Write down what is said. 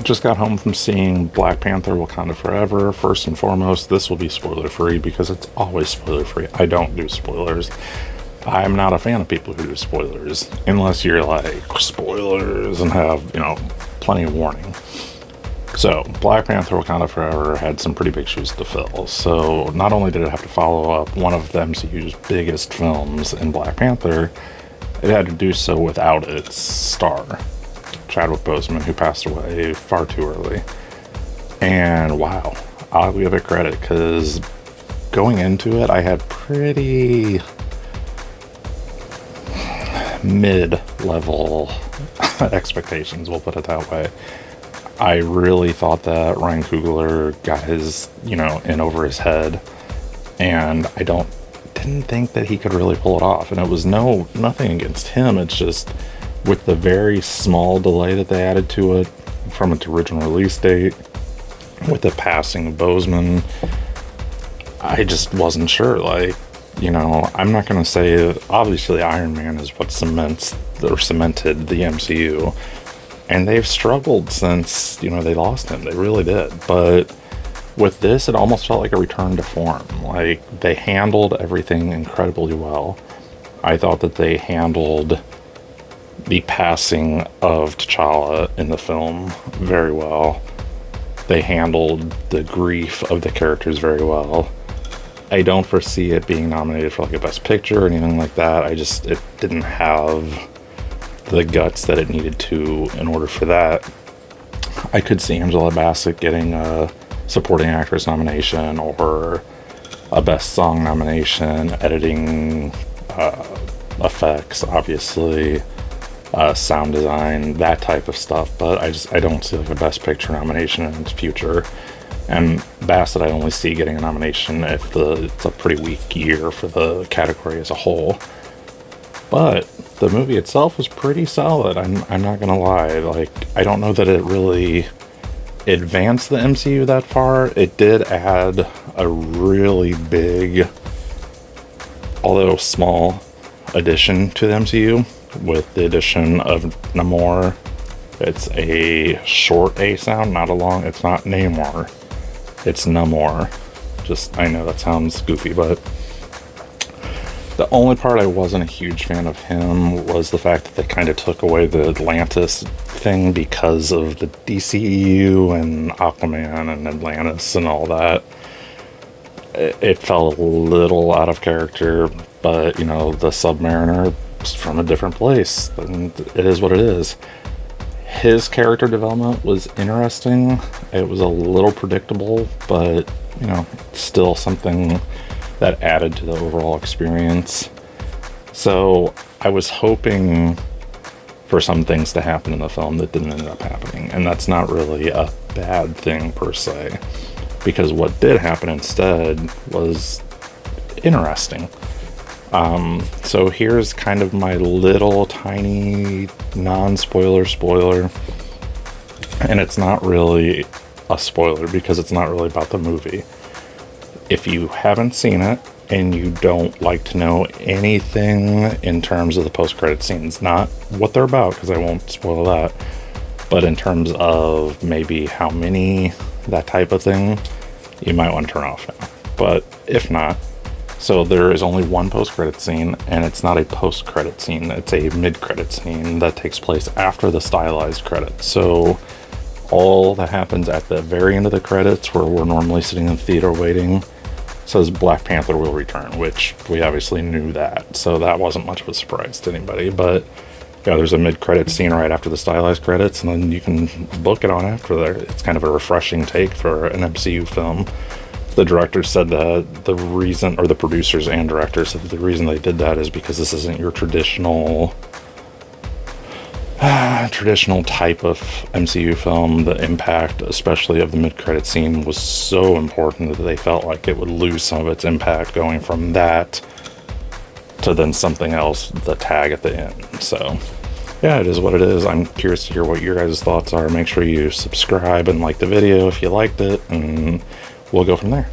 Just got home from seeing Black Panther Wakanda Forever. First and foremost, this will be spoiler free because it's always spoiler free. I don't do spoilers. I'm not a fan of people who do spoilers unless you're like spoilers and have, plenty of warning. So, Black Panther Wakanda Forever had some pretty big shoes to fill. So, not only did it have to follow up one of the MCU's biggest films in Black Panther, it had to do so without its star, Chadwick Boseman, who passed away far too early. And wow, I'll give it credit because going into it, I had pretty mid-level expectations, we'll put it that way. I really thought that Ryan Coogler got his, in over his head, and I didn't think that he could really pull it off. And it was nothing against him. It's just with the very small delay that they added to it from its original release date, with the passing of Boseman, I just wasn't sure. I'm not going to say, obviously Iron Man is what cemented the MCU, and they've struggled since, they lost him. They really did. But with this, it almost felt like a return to form. Like, they handled everything incredibly well. I thought that they handled the passing of T'Challa in the film very well. They handled the grief of the characters very well. I don't foresee it being nominated for like a Best Picture or anything like that. It didn't have the guts that it needed to in order for that. I could see Angela Bassett getting a supporting actress nomination or a Best Song nomination, editing, effects, obviously, sound design, that type of stuff. But I don't see like a Best Picture nomination in the future. And Bassett, I only see getting a nomination if it's a pretty weak year for the category as a whole. But the movie itself was pretty solid. I'm not gonna lie. I don't know that it really advanced the MCU that far. It did add a really big, although small, addition to the MCU with the addition of Namor. It's a short A sound, not a long. It's not Namor. It's Namor. I know that sounds goofy, but the only part I wasn't a huge fan of him was the fact that they kind of took away the Atlantis thing because of the DCEU and Aquaman and Atlantis and all that. It felt a little out of character, but, the Submariner is from a different place, and it is what it is. His character development was interesting. It was a little predictable, but, still something that added to the overall experience. So I was hoping for some things to happen in the film that didn't end up happening. And that's not really a bad thing per se, because what did happen instead was interesting. So here's kind of my little tiny non-spoiler spoiler. And it's not really a spoiler because it's not really about the movie. If you haven't seen it and you don't like to know anything in terms of the post-credit scenes, not what they're about because I won't spoil that, but in terms of maybe how many, that type of thing, you might want to turn off now. But if not, so there is only one post-credit scene, and it's not a post-credit scene, it's a mid-credit scene that takes place after the stylized credits. So all that happens at the very end of the credits, where we're normally sitting in the theater waiting, says Black Panther will return, which we obviously knew that, so that wasn't much of a surprise to anybody. But yeah, there's a mid-credit scene right after the stylized credits, and then you can book it on after there. It's kind of a refreshing take for an MCU film. The director said that the reason, or the producers and directors said that the reason they did that is because this isn't your traditional type of MCU film. The impact, especially of the mid-credit scene, was so important that they felt like it would lose some of its impact going from that to then something else, the tag at the end. So yeah, it is what it is. I'm curious to hear what your guys' thoughts are. Make sure you subscribe and like the video if you liked it, and we'll go from there.